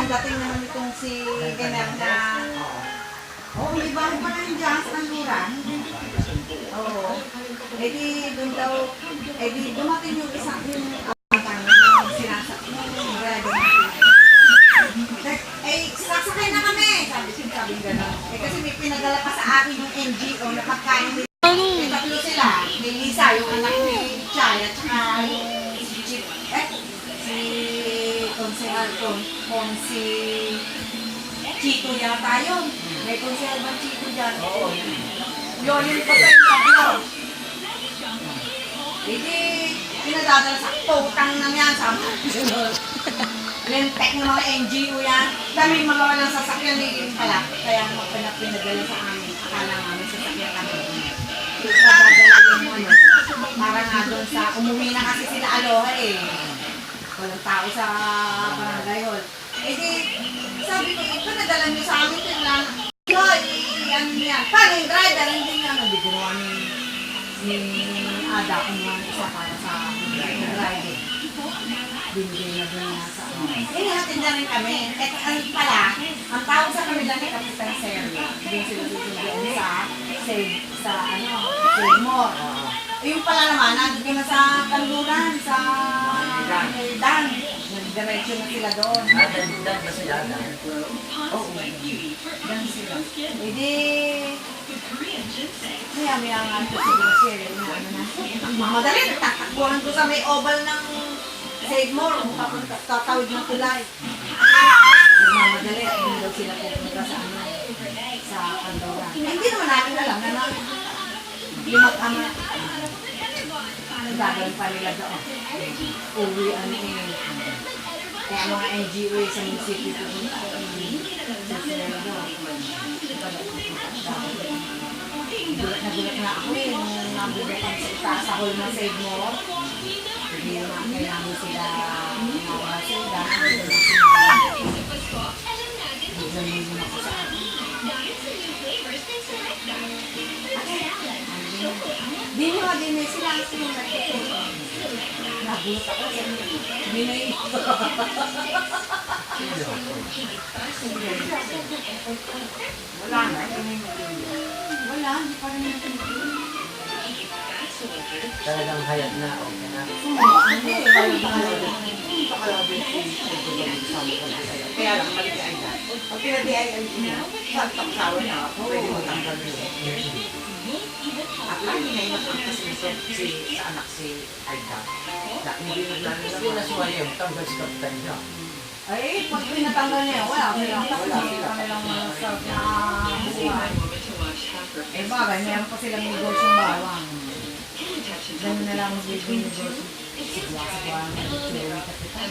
dating naman itong si Gener na, oh, may bago pa na yung dyan sa kanluran. Oo. Eh di, doon daw, eh di, dumating yung isang yung sinasak yung driving natin. Eh, sasakay na kami! Sabi gano'n. Eh kasi may pinadala pa sa akin yung NGO na pagkain nila. May tatlo sila. May Lisa, yung anak ni Chay, at saka si Consehal kung si Chito yata yun. May Consehal ba Chito dyan? Oo. Yun yung pa yung tatlo. Hindi, pinadadala sa potang nang yan. Lentek ng mga NGO yan. Dami mga walang sasakyan ni pala. Kaya pinadala sa amin. Akala namin sasakyan kami. Padadala yung ano. Para nga doon sa, umuwi na kasi sila Aloha eh. Walang tao sa barangay hall. Eh di, sabi ko, pinadala nyo sa amin. Ito lang. Yoy, ano yan. Paano yung driver? Hindi nga. Hindi ginawa ni Ada kung nga isa para sa driver. Binigay na doon nga sa inihatid na rin kami. At ano pala, ang tawag sa kanila ni Kapitan Sergio. Doon sila susunod sa Seymour. Yung pala naman, nandun na sa Kanluran, sa Dan. Nag-diretso na sila doon. Dan ba sila? Oo. Dan sila. Hindi. Maya nga ito siguro siya. Ang madali, nagtatakbuhan ko sa may oval ng Seymour, tatawid ng tulay. Nagmamadali at hindi daw sila pupunta sa Kanluran. Hindi naman namin alam na yung mag-ama. Gagawin pa nila doon. Uwi ano eh. Kaya mga NGO sa munisipyo pupunta. Sa sila doon. Nagulat na ako eh. Nung nabulat ang sa hall ng Seymour. Hindi naman kailangan sila sila. Biglang ako sa akin. Di mo din sila nagulat ako. Hindi na ito. Wala na. Wala, hindi pa rin natin. Talagang hayat na. Okay na. Kaya lang mali-ay na. Pag pinadi-ay niya, sa taksawa niya, pwede mo tanggal niya. At lagi na yung matangkas sa anak si Aida. Hindi Hindi na suwaya yung tanggal si Kapitan niya. Ay, pag pinatanggal niya, wala silang serve na buhay. Eh bagay, meron pa silang negosyong bawang. Ganun na lang magbibig negosyo. Sigwa-sigwa ng Kapitan.